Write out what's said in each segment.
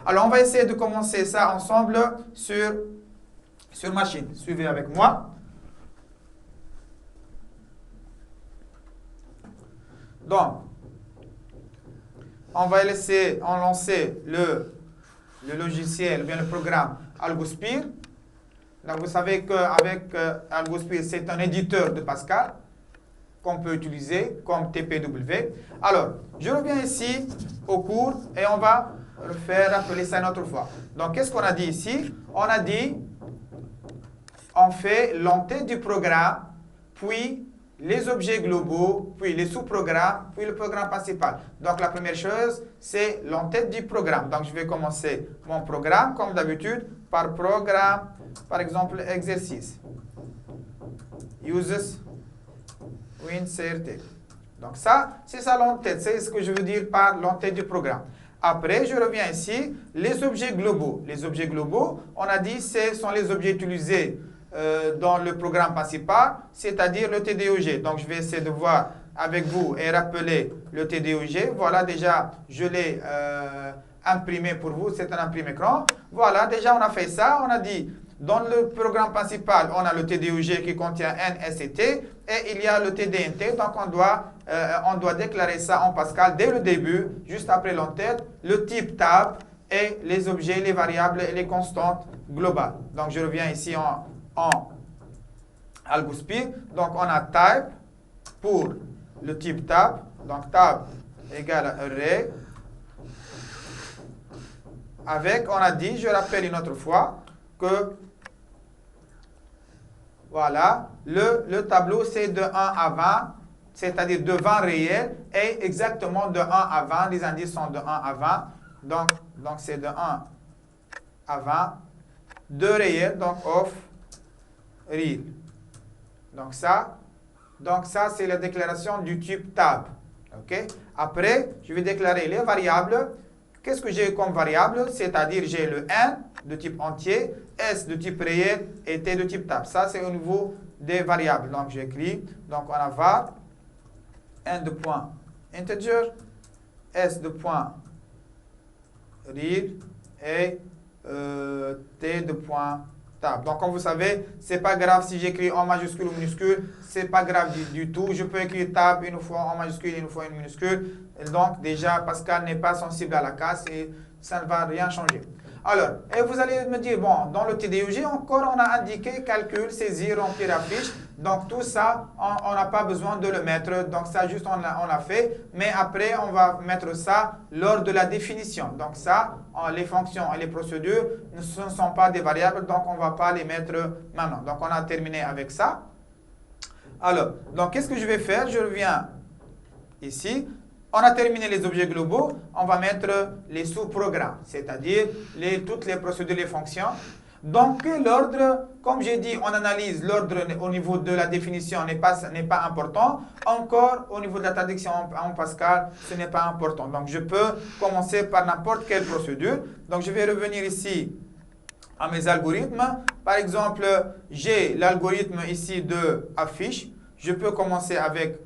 Alors, on va essayer de commencer ça ensemble sur machine. Suivez avec moi. Donc, on va lancer le logiciel, ou bien le programme AlgoSphere. Donc, vous savez qu'avec AlgoSphere, c'est un éditeur de Pascal qu'on peut utiliser comme TPW. Alors, je reviens ici au cours et on va rappeler ça une autre fois. Donc, qu'est-ce qu'on a dit ici? On a dit, on fait l'entête du programme, puis les objets globaux, puis les sous-programmes, puis le programme principal. Donc, la première chose, c'est l'entête du programme. Donc, je vais commencer mon programme, comme d'habitude, par programme, par exemple, exercice. Uses WinCRT. Donc, ça, c'est ça l'entête. C'est ce que je veux dire par l'entête du programme. Après, je reviens ici, les objets globaux. Les objets globaux, on a dit, ce sont les objets utilisés dans le programme principal, c'est-à-dire le TDOG. Donc, je vais essayer de voir avec vous et rappeler le TDOG. Voilà, déjà, je l'ai imprimé pour vous. C'est un imprimé écran. Voilà, déjà, on a fait ça. On a dit, dans le programme principal, on a le TDOG qui contient N, S et T. Et il y a le TDNT. Donc, on doit déclarer ça en Pascal dès le début, juste après l'entête, le type tab et les objets, les variables et les constantes globales. Donc, je reviens ici en AlgoSphere. Donc, on a type pour le type tab. Donc, tab égale array. Avec, on a dit, je rappelle une autre fois, que voilà, le tableau, c'est de 1 à 20, c'est-à-dire de 20 réels, et exactement de 1 à 20. Les indices sont de 1 à 20. Donc c'est de 1 à 20. 2 réels, donc of real. Donc ça c'est la déclaration du type tab. Okay? Après, je vais déclarer les variables. Qu'est-ce que j'ai comme variable? C'est-à-dire, j'ai le N de type entier, S de type réel et T de type tab. Ça, c'est au niveau des variables. Donc, j'écris. Donc, on a var, N de point integer, S de point real et T de point tab. Donc, comme vous savez, c'est pas grave si j'écris en majuscule ou minuscule. C'est pas grave du tout. Je peux écrire tab une fois en majuscule et une fois en minuscule. Et donc, déjà, Pascal n'est pas sensible à la casse et ça ne va rien changer. Alors, et vous allez me dire, bon, dans le TDOG, encore, on a indiqué calcul, saisir, remplir, affiche. Donc, tout ça, on n'a pas besoin de le mettre. Donc, ça, juste, on l'a fait. Mais après, on va mettre ça lors de la définition. Donc, ça, les fonctions et les procédures ne sont pas des variables. Donc, on ne va pas les mettre maintenant. Donc, on a terminé avec ça. Alors, donc, qu'est-ce que je vais faire? Je reviens ici. On a terminé les objets globaux, on va mettre les sous-programmes, c'est-à-dire toutes les procédures, les fonctions. Donc, l'ordre, comme j'ai dit, on analyse l'ordre au niveau de la définition n'est pas important. Encore, au niveau de la traduction en Pascal, ce n'est pas important. Donc, je peux commencer par n'importe quelle procédure. Donc, je vais revenir ici à mes algorithmes. Par exemple, j'ai l'algorithme ici de affiche. Je peux commencer avec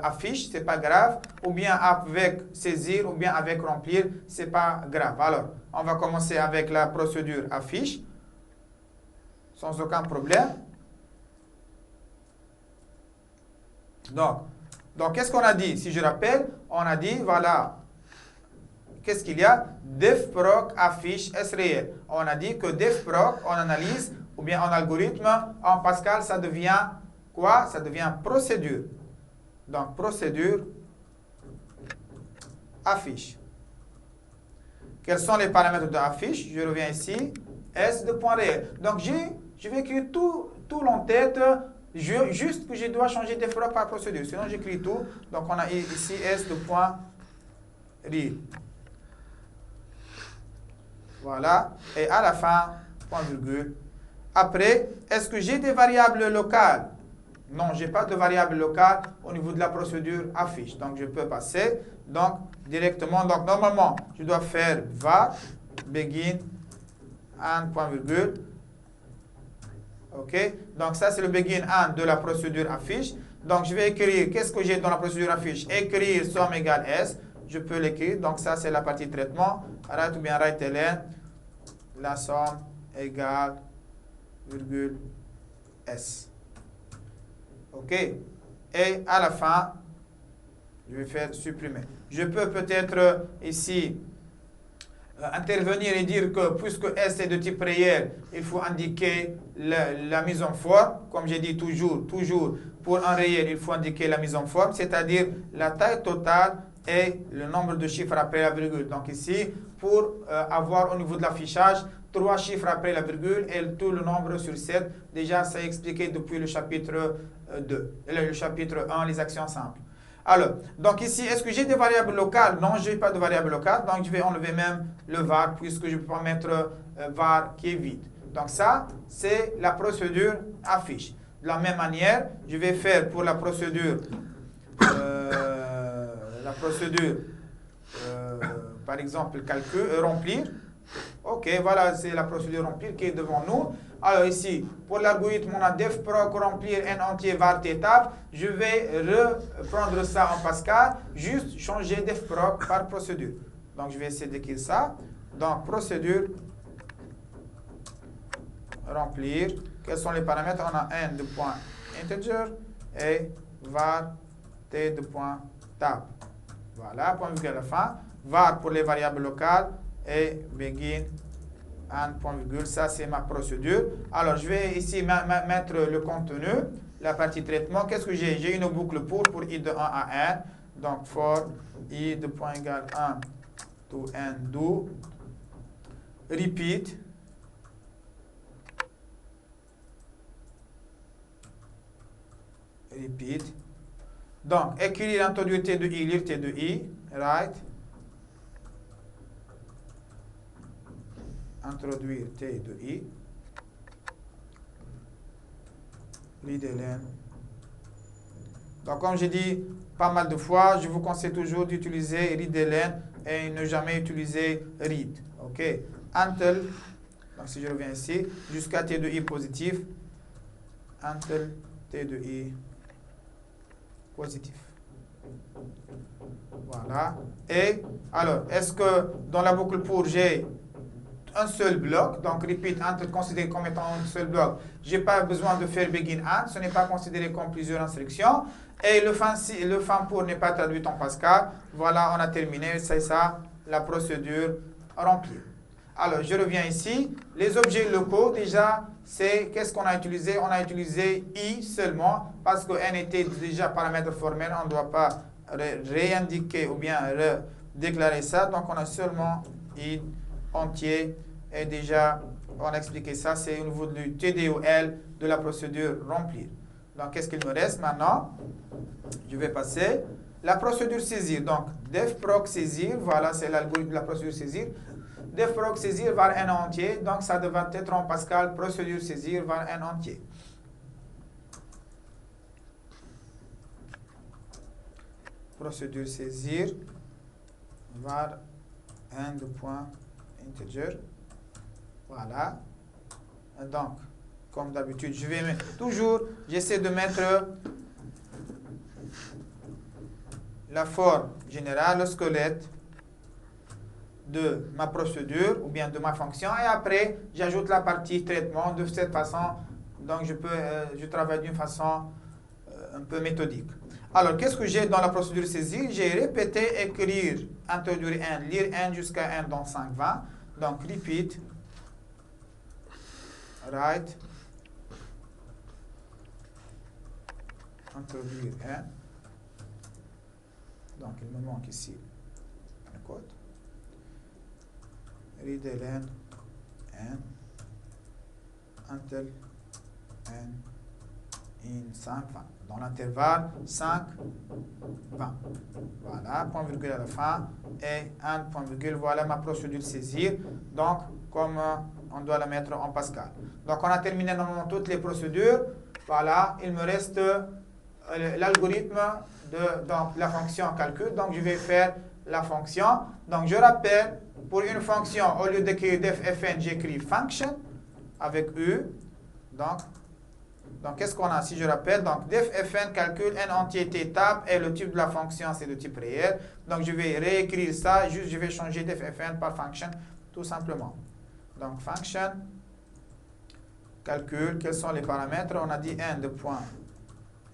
affiche, c'est pas grave, ou bien avec saisir, ou bien avec remplir, c'est pas grave. Alors, on va commencer avec la procédure affiche, sans aucun problème. Donc qu'est-ce qu'on a dit? Si je rappelle, on a dit, voilà, qu'est-ce qu'il y a? Defproc affiche S réel. On a dit que defproc, on analyse, ou bien en algorithme, en Pascal, ça devient quoi? Ça devient procédure. Donc, procédure affiche. Quels sont les paramètres de affiche? Je reviens ici. S de point réel. Donc, je vais écrire tout l'entête. Juste que je dois changer defproc par procédure. Sinon, j'écris tout. Donc, on a ici S de point réel. Voilà. Et à la fin, point virgule. Après, est-ce que j'ai des variables locales? Non, je n'ai pas de variable locale au niveau de la procédure affiche. Donc, je peux passer directement. Donc, normalement, je dois faire var begin and point virgule. OK? Donc, ça, c'est le begin and de la procédure affiche. Donc, je vais écrire, qu'est-ce que j'ai dans la procédure affiche? Écrire somme égale S. je peux l'écrire. Donc, ça, c'est la partie traitement. Write ou bien write-ln, la somme égale, virgule, S. OK. Et à la fin, je vais faire supprimer. Je peux peut-être ici intervenir et dire que puisque S est de type réel, il faut indiquer la mise en forme. Comme j'ai dit toujours, pour un réel, il faut indiquer la mise en forme, c'est-à-dire la taille totale et le nombre de chiffres après la virgule. Donc ici, pour avoir au niveau de l'affichage, 3 chiffres après la virgule et tout le nombre sur 7. Déjà, ça est expliqué depuis le chapitre 2. Le chapitre 1, les actions simples. Alors, donc ici, est-ce que j'ai des variables locales? Non, je n'ai pas de variables locales, donc je vais enlever même le var, puisque je peux pas mettre var qui est vide. Donc ça, c'est la procédure affiche. De la même manière, je vais faire pour la procédure, par exemple, calcul, remplir. OK, voilà, c'est la procédure remplir qui est devant nous. Alors ici, pour l'algorithme, on a defproc remplir n entier var étape. Je vais reprendre ça en Pascal, juste changer defproc par procédure. Donc je vais essayer d'écrire ça. Donc procédure remplir. Quels sont les paramètres? On a n de point integer et var t de point tab. Voilà, point virgule à la fin. Var pour les variables locales et begin and point virgule. Ça, c'est ma procédure. Alors, je vais ici mettre le contenu, la partie traitement. Qu'est-ce que j'ai? J'ai une boucle pour i de 1 à n. Donc, for i de point égal 1 to n do. Repeat. Repeat. Donc, écrire, introduire t de i, lire t de i. Right. Introduire t de i. Readln. Donc, comme j'ai dit pas mal de fois, je vous conseille toujours d'utiliser readln et ne jamais utiliser read. OK. Until, donc si je reviens ici, jusqu'à t de i positif. Until t de i positif. Voilà. Et alors, est-ce que dans la boucle pour, j'ai un seul bloc, donc repeat entre considéré comme étant un seul bloc, je n'ai pas besoin de faire begin and, ce n'est pas considéré comme plusieurs instructions, et le fin pour n'est pas traduit en Pascal. Voilà, on a terminé, c'est ça la procédure remplie. Alors, je reviens ici, les objets locaux, déjà, c'est, qu'est-ce qu'on a utilisé? On a utilisé i seulement, parce que n était déjà paramètre formel, on ne doit pas réindiquer ou bien redéclarer ça, donc on a seulement i entier, et déjà on a expliqué ça, c'est au niveau du TDOL de la procédure remplir. Donc qu'est-ce qu'il me reste maintenant? Je vais passer la procédure saisir. Donc defproc saisir, voilà, c'est l'algorithme de la procédure saisir. Defproc saisir var n entier, donc ça devrait être en Pascal procédure saisir var n entier. Procédure saisir var n de point integer. Voilà. Donc, comme d'habitude, je vais mettre toujours, j'essaie de mettre la forme générale, le squelette de ma procédure ou bien de ma fonction, et après, j'ajoute la partie traitement de cette façon. Donc, je travaille d'une façon un peu méthodique. Alors, qu'est-ce que j'ai dans la procédure saisie? J'ai répété écrire, introduire n, lire n jusqu'à n dans 520. Donc, repeat, write, introduire n. Donc, il me manque ici un code. Readln n, until n in 520. Dans l'intervalle 5, 20. Voilà, point virgule à la fin et un point virgule. Voilà ma procédure saisir. Donc, comme on doit la mettre en Pascal. Donc, on a terminé normalement toutes les procédures. Voilà, il me reste l'algorithme de donc, la fonction calcul. Donc, je vais faire la fonction. Donc, je rappelle, pour une fonction, au lieu d'écrire def fn, j'écris function avec U. Donc, Donc, qu'est-ce qu'on a? Si je rappelle, donc def fn calcule n entier t tab et le type de la fonction, c'est de type réel. Donc, je vais réécrire ça, juste je vais changer def fn par function, tout simplement. Donc, function calcule, quels sont les paramètres? On a dit n de point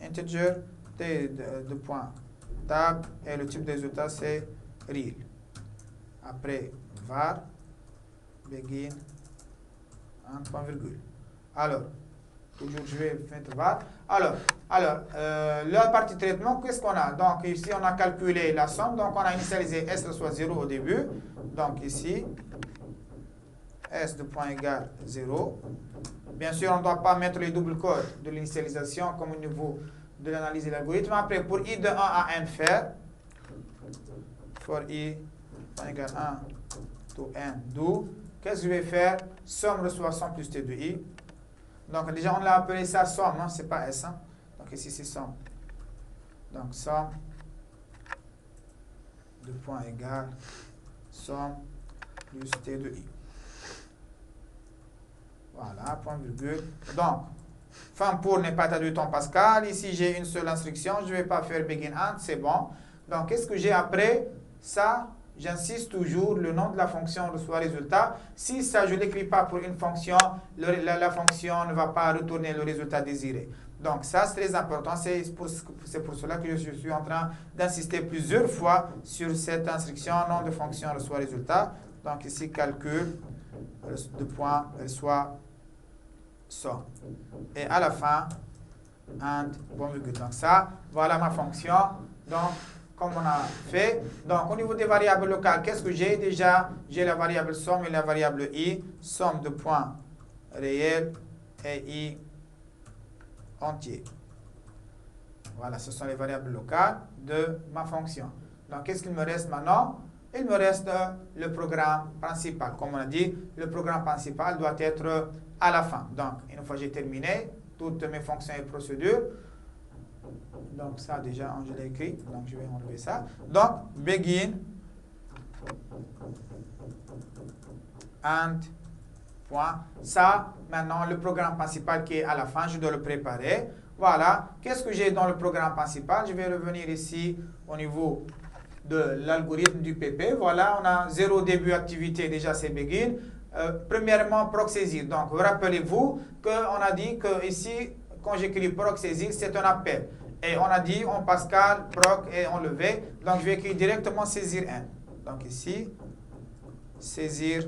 integer, t de point tab et le type de résultat, c'est real. Après, var, begin, un point virgule. Alors, toujours, je vais mettre var. Alors, la partie traitement, qu'est-ce qu'on a? Donc, ici, on a calculé la somme. Donc, on a initialisé S reçoit 0 au début. Donc, ici, S de point égal 0. Bien sûr, on ne doit pas mettre les doubles codes de l'initialisation comme au niveau de l'analyse de l'algorithme. Après, pour I de 1 à n faire, for I point égal 1 to n do, qu'est-ce que je vais faire? Somme reçoit somme plus T de I. Donc, déjà, on l'a appelé ça somme, non? Ce n'est pas S. Hein? Donc, ici, c'est somme. Donc, somme de point égal somme plus T de I. Voilà, point virgule. Donc, fin pour n'est pas traduit en Pascal. Ici, j'ai une seule instruction. Je ne vais pas faire begin and, c'est bon. Donc, qu'est-ce que j'ai après? Ça, j'insiste toujours, le nom de la fonction reçoit résultat. Si ça, je ne l'écris pas pour une fonction, la fonction ne va pas retourner le résultat désiré. Donc, ça, c'est très important. C'est pour cela que je suis en train d'insister plusieurs fois sur cette instruction, nom de fonction reçoit résultat. Donc, ici, calcul de point reçoit somme. Et à la fin, and, point virgule. Donc, ça, voilà ma fonction. Donc, comme on a fait. Donc, au niveau des variables locales, qu'est-ce que j'ai? Déjà, j'ai la variable somme et la variable i. Somme de points réels et i entier. Voilà, ce sont les variables locales de ma fonction. Donc, qu'est-ce qu'il me reste maintenant? Il me reste le programme principal. Comme on a dit, le programme principal doit être à la fin. Donc, une fois que j'ai terminé toutes mes fonctions et procédures, donc ça déjà, je l'ai écrit, donc je vais enlever ça. Donc, begin and point. Ça, maintenant, le programme principal qui est à la fin, je dois le préparer. Voilà. Qu'est-ce que j'ai dans le programme principal? Je vais revenir ici au niveau de l'algorithme du PP. Voilà, on a 0 début activité, déjà c'est begin. Premièrement, proc saisir. Donc, rappelez-vous qu'on a dit que ici, quand j'écris proc saisir, c'est un appel. Et on a dit en Pascal, proc est enlevé. Donc, je vais écrire directement saisir n. Donc, ici, saisir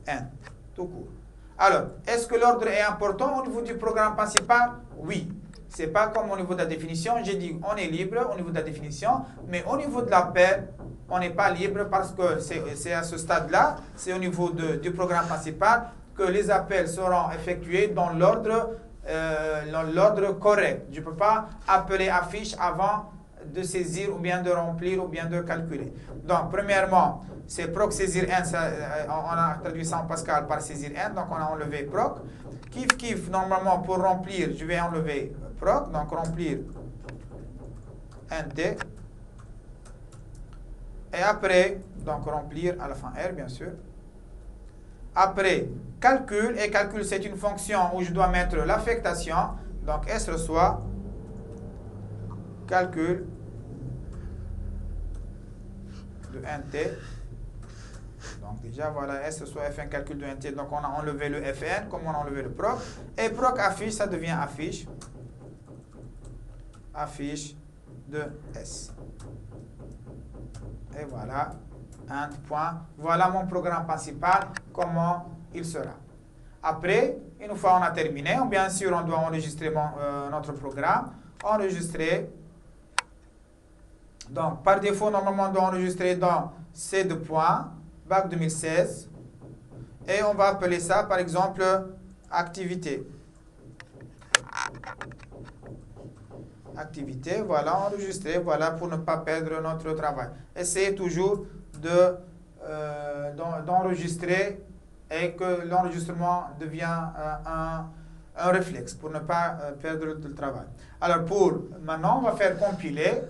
n, tout court. Alors, est-ce que l'ordre est important au niveau du programme principal? Oui. Ce n'est pas comme au niveau de la définition. J'ai dit on est libre au niveau de la définition, mais au niveau de l'appel, on n'est pas libre parce que c'est à ce stade-là, c'est au niveau du programme principal que les appels seront effectués dans l'ordre correct. Je ne peux pas appeler affiche avant de saisir ou bien de remplir ou bien de calculer. Donc, premièrement, c'est proc saisir n, on a traduit ça en Pascal par saisir n, donc on a enlevé proc. Kiff, normalement, pour remplir, je vais enlever proc, donc remplir nt. Et après, donc remplir à la fin R, bien sûr. Après, calcul, et calcul, c'est une fonction où je dois mettre l'affectation. Donc, S reçoit calcul de nt. Donc, déjà, voilà, S reçoit Fn calcul de nt. Donc, on a enlevé le Fn, comme on a enlevé le proc. Et proc affiche, ça devient affiche. Affiche de S. Et voilà, un point. Voilà mon programme principal, comment il sera. Après, une fois on a terminé, bien sûr, on doit enregistrer notre programme. Enregistrer. Donc, par défaut, normalement, on doit enregistrer dans C2 points, bac 2016. Et on va appeler ça, par exemple, activité. Activité, voilà, enregistrer, voilà, pour ne pas perdre notre travail. Essayez toujours d'enregistrer et que l'enregistrement devient un réflexe pour ne pas perdre le travail. Alors, maintenant, on va faire compiler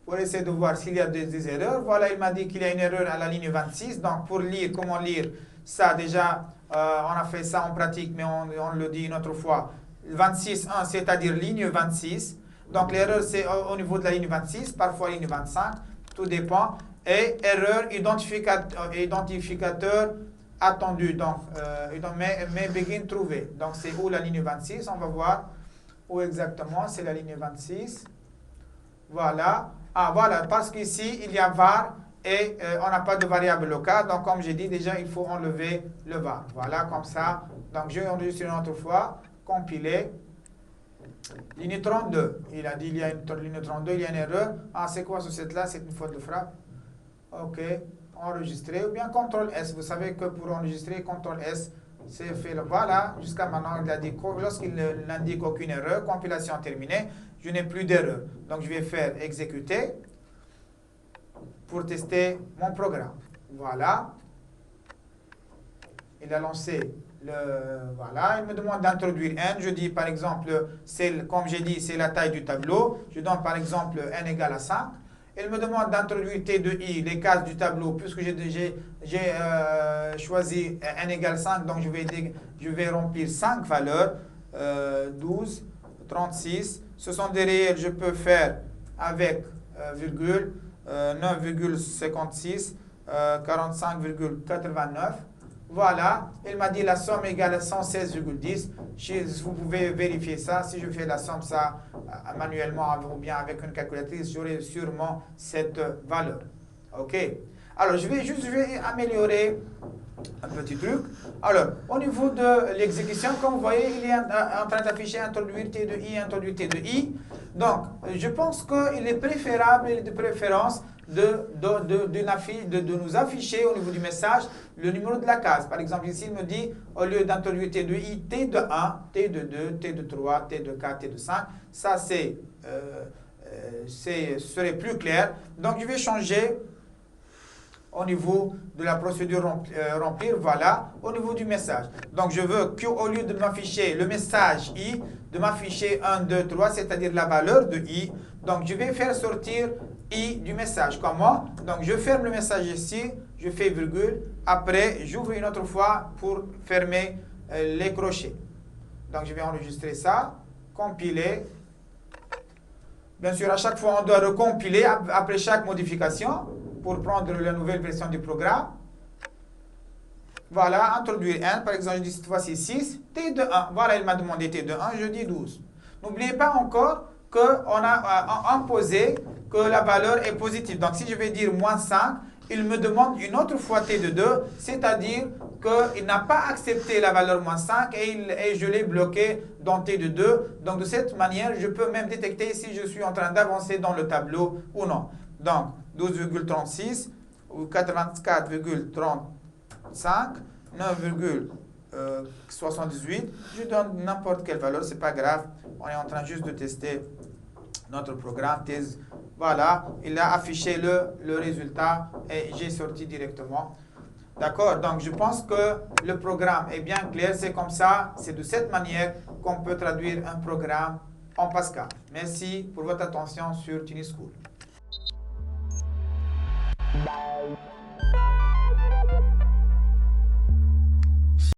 pour essayer de voir s'il y a des erreurs. Voilà, il m'a dit qu'il y a une erreur à la ligne 26. Donc, pour lire, comment lire ça, déjà, on a fait ça en pratique, mais on le dit une autre fois. 26, 1, c'est-à-dire ligne 26. Donc l'erreur, c'est au niveau de la ligne 26, parfois ligne 25, tout dépend. Et erreur identificateur attendu, donc mais begin trouvé. Donc c'est où la ligne 26? On va voir où exactement, c'est la ligne 26. Voilà. Ah voilà, parce qu'ici, il y a var et on n'a pas de variable locale. Donc comme j'ai dit déjà, il faut enlever le var. Voilà, comme ça. Donc je vais enregistrer une autre fois, compiler. Ligne 32, il a dit il y a une ligne 32, il y a une erreur. Ah, c'est quoi ce set-là? C'est une faute de frappe. OK, enregistrer, ou bien CTRL S. Vous savez que pour enregistrer, CTRL S, c'est fait. Voilà, jusqu'à maintenant, il a dit lorsqu'il n'indique aucune erreur, compilation terminée, je n'ai plus d'erreur. Donc, je vais faire exécuter pour tester mon programme. Voilà. Il a lancé voilà, il me demande d'introduire n. Je dis par exemple, comme j'ai dit, c'est la taille du tableau. Je donne par exemple n égale à 5. Il me demande d'introduire t de i, les cases du tableau, puisque j'ai choisi n égale 5, donc je vais remplir 5 valeurs, 12, 36. Ce sont des réels, je peux faire avec virgule, 9,56, 45,89. Voilà, il m'a dit la somme égale à 116,10. Vous pouvez vérifier ça. Si je fais la somme ça manuellement ou bien avec une calculatrice, j'aurai sûrement cette valeur. OK. Alors, je vais améliorer un petit truc. Alors, au niveau de l'exécution, comme vous voyez, il est en train d'afficher introduire T de I, introduire T de I. Donc, je pense qu'il est préférable, il est de préférence de nous afficher au niveau du message le numéro de la case. Par exemple, ici, il me dit, au lieu d'introduire T de I, T de 1, T de 2, T de 3, T de 4, T de 5. Ça, ce serait plus clair. Donc, je vais changer au niveau de la procédure remplir, voilà, au niveau du message. Donc, je veux qu'au lieu de m'afficher le message I, de m'afficher 1, 2, 3, c'est-à-dire la valeur de I. Donc, je vais faire sortir I du message. Comment? Donc, je ferme le message ici, je fais virgule. Après, j'ouvre une autre fois pour fermer les crochets. Donc, je vais enregistrer ça, compiler. Bien sûr, à chaque fois, on doit recompiler après chaque modification pour prendre la nouvelle version du programme. Voilà, introduire n, par exemple, je dis cette fois-ci 6, T de 1. Voilà, il m'a demandé T de 1, je dis 12. N'oubliez pas encore qu'on a imposé que la valeur est positive. Donc, si je vais dire moins 5, il me demande une autre fois T de 2, c'est-à-dire qu'il n'a pas accepté la valeur moins 5 et je l'ai bloqué dans T de 2. Donc, de cette manière, je peux même détecter si je suis en train d'avancer dans le tableau ou non. Donc, 12,36 ou 84,35, 9,78. Je donne n'importe quelle valeur, c'est pas grave. On est en train juste de tester notre programme. Voilà, il a affiché le résultat et j'ai sorti directement. D'accord, donc je pense que le programme est bien clair. C'est comme ça, c'est de cette manière qu'on peut traduire un programme en Pascal. Merci pour votre attention sur TunisCool.